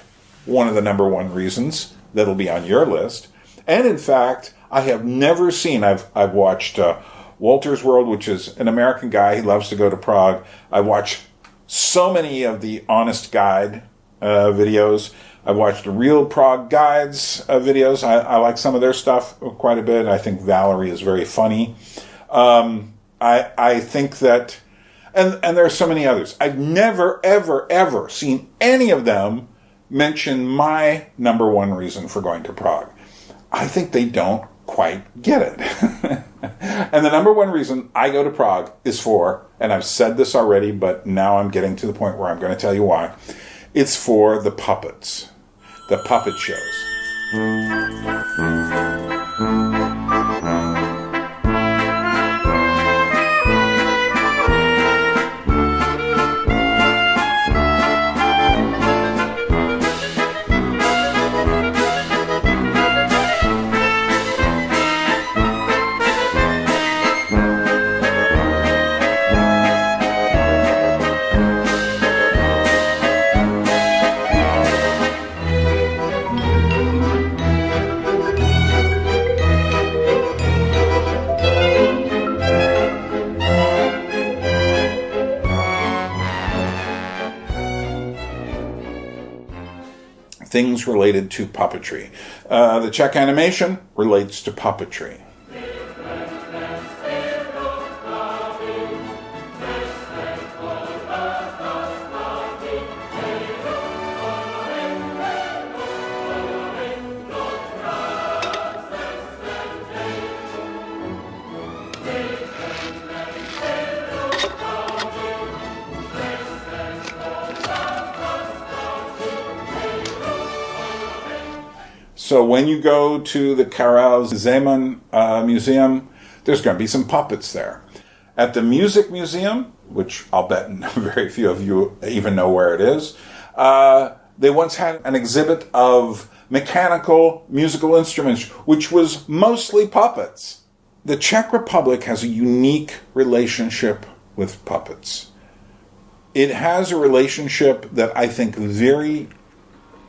one of the number one reasons that'll be on your list, and in fact, I have never seen, I've watched Walter's World, which is an American guy. He loves to go to Prague. I watched so many of the Honest Guide videos. I watched the Real Prague Guides videos. I like some of their stuff quite a bit. I think Valerie is very funny. I think that, and there are so many others. I've never, ever, ever seen any of them mention my number one reason for going to Prague. I think they don't quite get it. And the number one reason I go to Prague is for, and I've said this already, but now I'm getting to the point where I'm going to tell you why. It's for the puppets, the puppet shows. Things related to puppetry. The Czech Animation relates to puppetry. So when you go to the Karel Zeman Museum, there's going to be some puppets there. At the Music Museum, which I'll bet very few of you even know where it is, they once had an exhibit of mechanical musical instruments, which was mostly puppets. The Czech Republic has a unique relationship with puppets. It has a relationship that I think very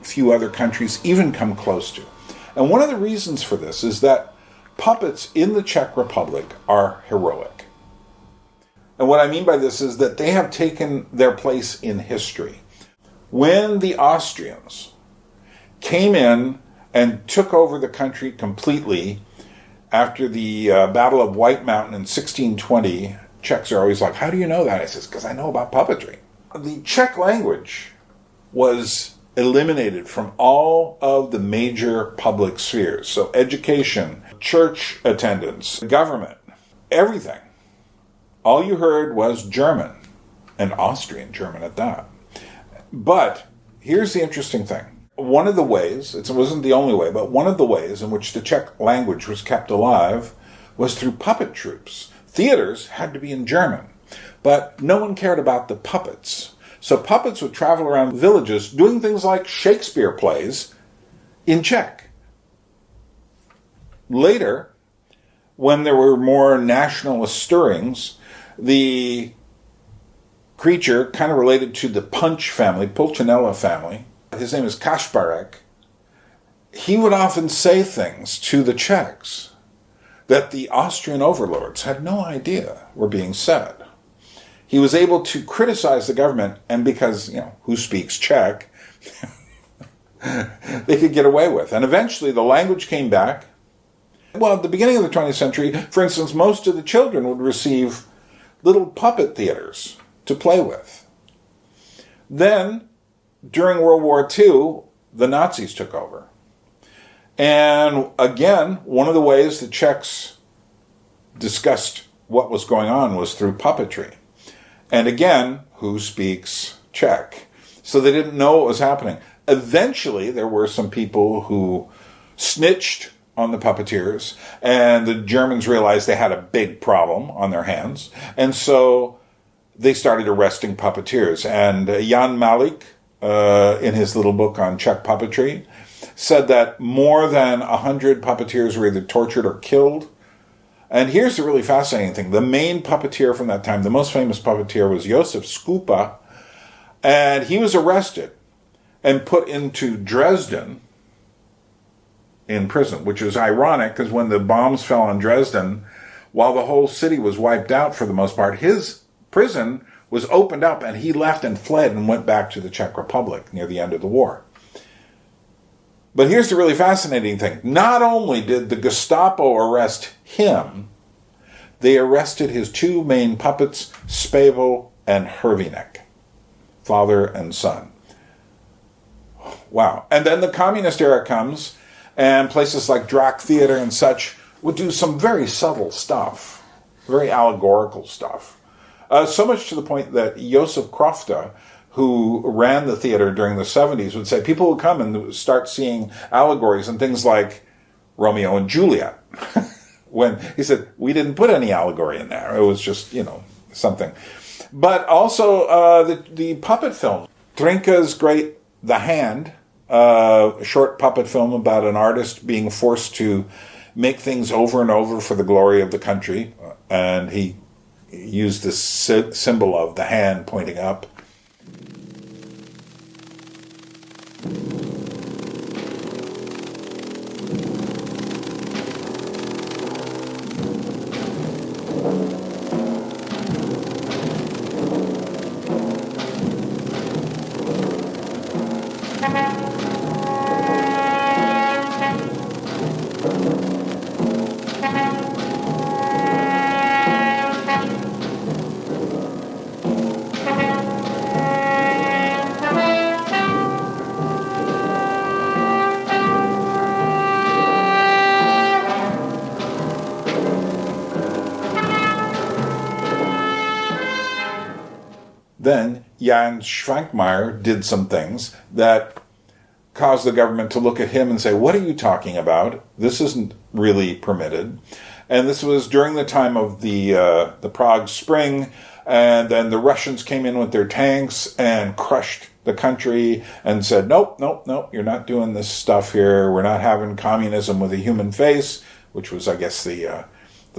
few other countries even come close to. And one of the reasons for this is that puppets in the Czech Republic are heroic. And what I mean by this is that they have taken their place in history. When the Austrians came in and took over the country completely after the Battle of White Mountain in 1620, Czechs are always like, how do you know that? I says, because I know about puppetry. The Czech language was eliminated from all of the major public spheres. So education, church attendance, government, everything. All you heard was German, and Austrian German at that. But here's the interesting thing. One of the ways, it wasn't the only way, but one of the ways in which the Czech language was kept alive was through puppet troupes. Theaters had to be in German, but no one cared about the puppets. So puppets would travel around villages doing things like Shakespeare plays in Czech. Later, when there were more nationalist stirrings, the creature kind of related to the Punch family, Pulcinella family, his name is Kasparek, he would often say things to the Czechs that the Austrian overlords had no idea were being said. He was able to criticize the government, and because, who speaks Czech, they could get away with. And eventually the language came back. Well, at the beginning of the 20th century, for instance, most of the children would receive little puppet theaters to play with. Then, during World War II, the Nazis took over. And again, one of the ways the Czechs discussed what was going on was through puppetry. And again, who speaks Czech? So they didn't know what was happening. Eventually, there were some people who snitched on the puppeteers, and the Germans realized they had a big problem on their hands. And so they started arresting puppeteers. And Jan Malik, in his little book on Czech puppetry, said that more than 100 puppeteers were either tortured or killed. And here's the really fascinating thing. The main puppeteer from that time, the most famous puppeteer, was Josef Skupa, and he was arrested and put into Dresden in prison, which is ironic because when the bombs fell on Dresden, while the whole city was wiped out for the most part, his prison was opened up and he left and fled and went back to the Czech Republic near the end of the war. But here's the really fascinating thing. Not only did the Gestapo arrest him, they arrested his two main puppets, Pivo and Hervinek, father and son. Wow. And then the communist era comes, and places like Drac Theater and such would do some very subtle stuff, very allegorical stuff. So much to the point that Josef Krofta, who ran the theater during the 70s, would say people would come and start seeing allegories and things like Romeo and Juliet. When he said, we didn't put any allegory in there. It was just, something. But also the puppet film. Trinka's great The Hand, a short puppet film about an artist being forced to make things over and over for the glory of the country. And he used this symbol of the hand pointing up. Then Jan Schwankmeyer did some things that caused the government to look at him and say, what are you talking about? This isn't really permitted. And this was during the time of the Prague Spring, and then the Russians came in with their tanks and crushed the country and said, nope, you're not doing this stuff here. We're not having communism with a human face, which was, I guess, the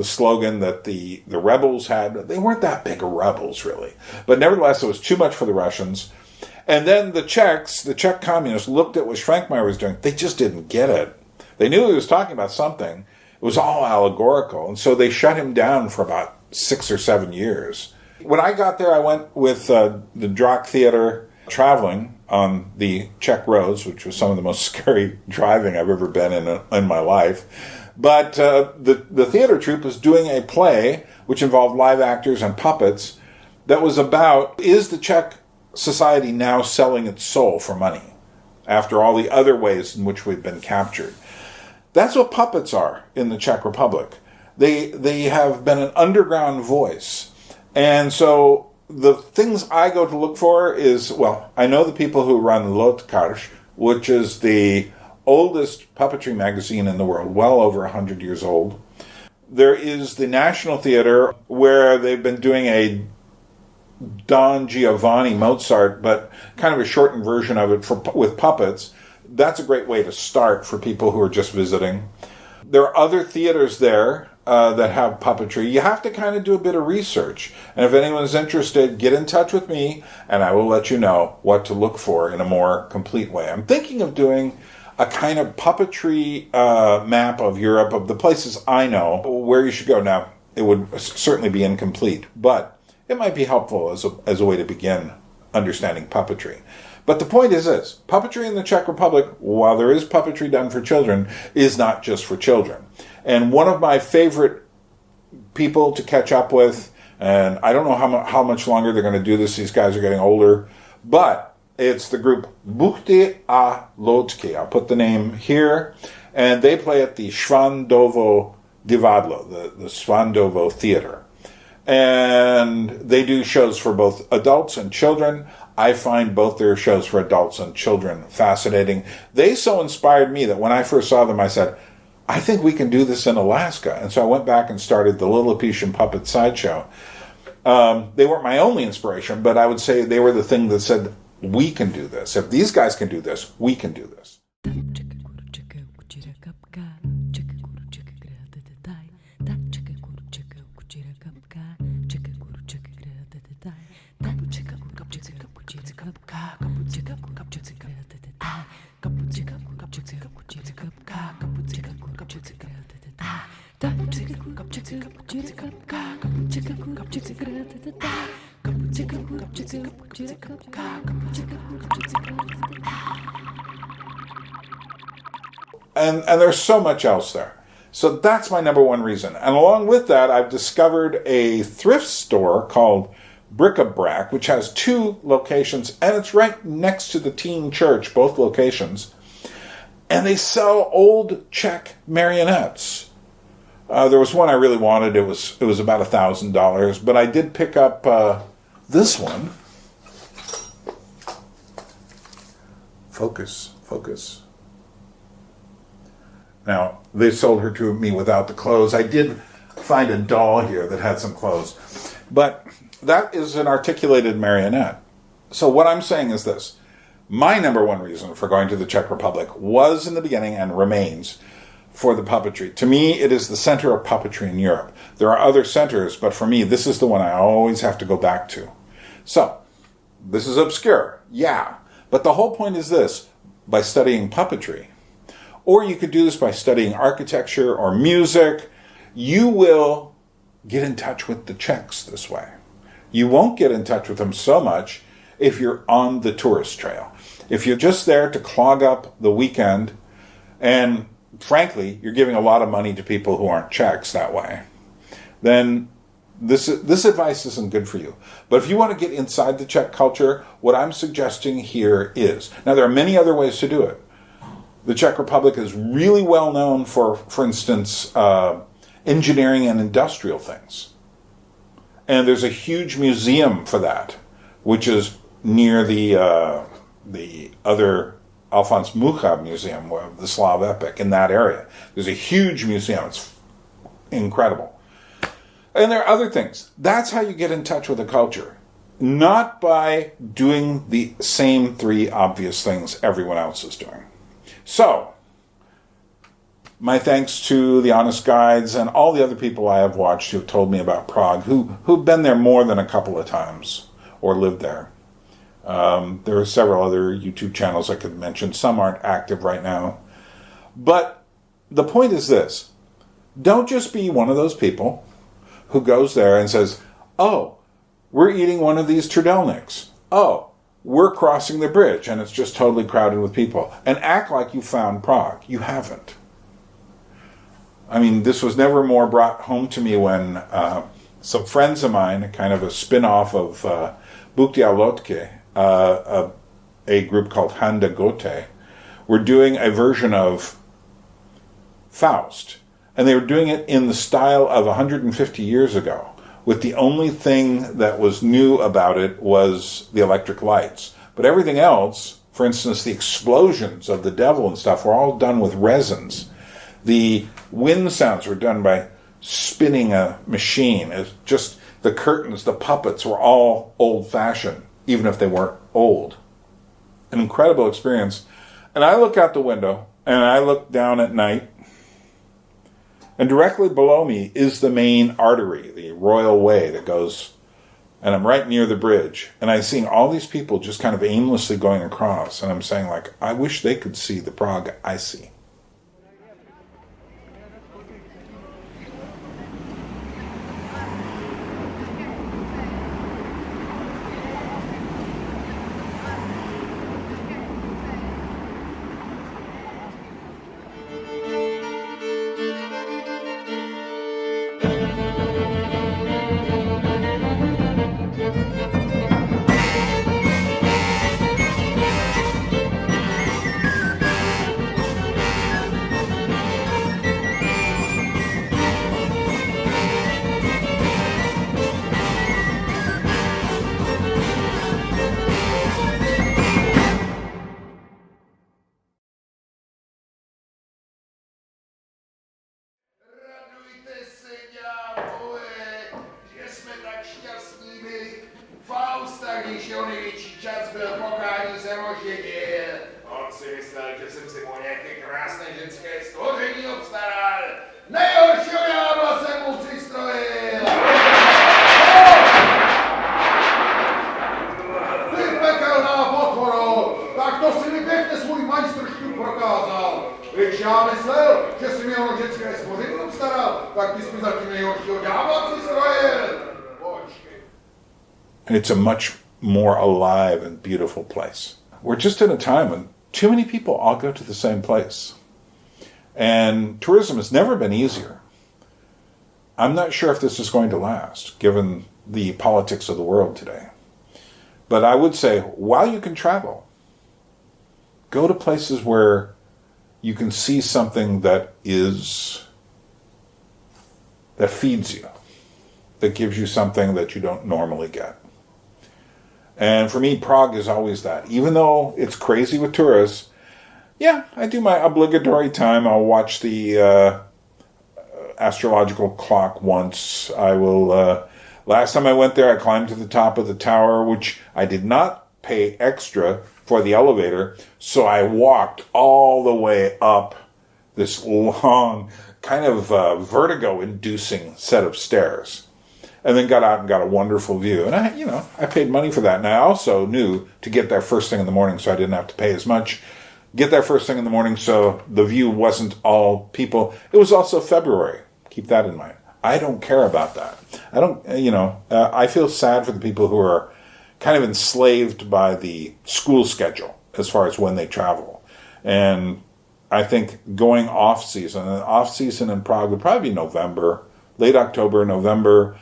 slogan that the rebels had. They weren't that big of rebels, really. But nevertheless, it was too much for the Russians. And then the Czechs, the Czech communists, looked at what Schwankmeyer was doing. They just didn't get it. They knew he was talking about something. It was all allegorical. And so they shut him down for about 6 or 7 years. When I got there, I went with the Drac Theater traveling on the Czech roads, which was some of the most scary driving I've ever been in my life. But the theater troupe was doing a play which involved live actors and puppets that was about, is the Czech society now selling its soul for money after all the other ways in which we've been captured? That's what puppets are in the Czech Republic. They have been an underground voice. And so the things I go to look for is, well, I know the people who run Loutky, which is the oldest puppetry magazine in the world, well over 100 years old. There is the National Theater, where they've been doing a Don Giovanni Mozart, but kind of a shortened version of it with puppets. That's a great way to start for people who are just visiting. There are other theaters there that have puppetry. You have to kind of do a bit of research. And if anyone's interested, get in touch with me, and I will let you know what to look for in a more complete way. I'm thinking of doing a kind of puppetry map of Europe, of the places I know where you should go. Now, it would certainly be incomplete, but it might be helpful as a way to begin understanding puppetry. But the point is this: puppetry in the Czech Republic, while there is puppetry done for children, is not just for children. And one of my favorite people to catch up with, and I don't know how much longer they're going to do this, these guys are getting older, but it's the group Buchty a Loutky. I'll put the name here. And they play at the Švandovo Divadlo, the Švandovo Theater. And they do shows for both adults and children. I find both their shows for adults and children fascinating. They so inspired me that when I first saw them, I said, I think we can do this in Alaska. And so I went back and started the Lilliputian Puppet Sideshow. They weren't my only inspiration, but I would say they were the thing that said, we can do this. If these guys can do this, we can do this. And there's so much else there. So that's my number one reason. And along with that, I've discovered a thrift store called Bric-a-Brac, which has 2 locations, and it's right next to the teen church, both locations. And they sell old Czech marionettes. There was one I really wanted. It was about $1,000, but I did pick up this one. Focus. Now, they sold her to me without the clothes. I did find a doll here that had some clothes. But that is an articulated marionette. So what I'm saying is this. My number one reason for going to the Czech Republic was in the beginning and remains for the puppetry. To me, it is the center of puppetry in Europe. There are other centers, but for me, this is the one I always have to go back to. So, this is obscure, yeah. But the whole point is this. By studying puppetry, or you could do this by studying architecture or music, you will get in touch with the Czechs this way. You won't get in touch with them so much if you're on the tourist trail. If you're just there to clog up the weekend, and frankly, you're giving a lot of money to people who aren't Czechs that way, then this advice isn't good for you. But if you want to get inside the Czech culture, what I'm suggesting here is, now there are many other ways to do it. The Czech Republic is really well known for instance, engineering and industrial things. And there's a huge museum for that, which is near the other Alphonse Mucha Museum, the Slav epic, in that area. There's a huge museum. It's incredible. And there are other things. That's how you get in touch with the culture. Not by doing the same 3 obvious things everyone else is doing. So, my thanks to the Honest Guides and all the other people I have watched who've told me about Prague, who've been there more than a couple of times or lived there. There are several other YouTube channels I could mention. Some aren't active right now. But the point is this. Don't just be one of those people who goes there and says, oh, we're eating one of these trudelniks. Oh, we're crossing the bridge and it's just totally crowded with people. And act like you found Prague. You haven't. I mean, this was never more brought home to me when some friends of mine, kind of a spin-off of Loutky, a group called Handa Gote, were doing a version of Faust. And they were doing it in the style of 150 years ago, with the only thing that was new about it was the electric lights. But everything else, for instance, the explosions of the devil and stuff, were all done with resins. The wind sounds were done by spinning a machine. It's just the curtains, the puppets were all old-fashioned, even if they weren't old. An incredible experience. And I look out the window, and I look down at night, and directly below me is the main artery, the Royal Way that goes, and I'm right near the bridge. And I'm seeing all these people just kind of aimlessly going across. And I'm saying, like, I wish they could see the Prague I see. Já myslel, že si mi ono ženské stvoření obstaral, tak ty jsi mi zatím It's a much more alive and beautiful place. We're just in a time when too many people all go to the same place. And tourism has never been easier. I'm not sure if this is going to last, given the politics of the world today. But I would say, while you can travel, go to places where you can see something that feeds you, that gives you something that you don't normally get. And for me, Prague is always that. Even though it's crazy with tourists, yeah, I do my obligatory time. I'll watch the astrological clock once. I will. Last time I went there, I climbed to the top of the tower, which I did not pay extra for the elevator, so I walked all the way up this long, kind of vertigo-inducing set of stairs, and then got out and got a wonderful view. And I paid money for that, and I also knew to get there first thing in the morning, so I didn't have to pay as much. Get there first thing in the morning, so the view wasn't all people. It was also February. Keep that in mind. I don't care about that. I feel sad for the people who are kind of enslaved by the school schedule as far as when they travel. And I think going off-season in Prague would probably be November, late October, November,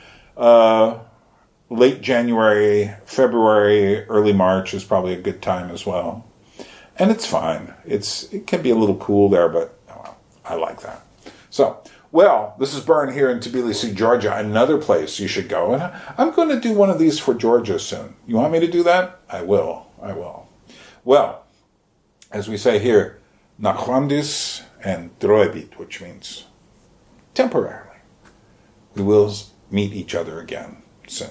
late January, February, early March is probably a good time as well. And it's fine. It can be a little cool there, but I like that. So, this is Bern here in Tbilisi, Georgia, another place you should go. And I'm going to do one of these for Georgia soon. You want me to do that? I will. Well, as we say here, nachlandis and droebit, which means temporarily. We will meet each other again soon.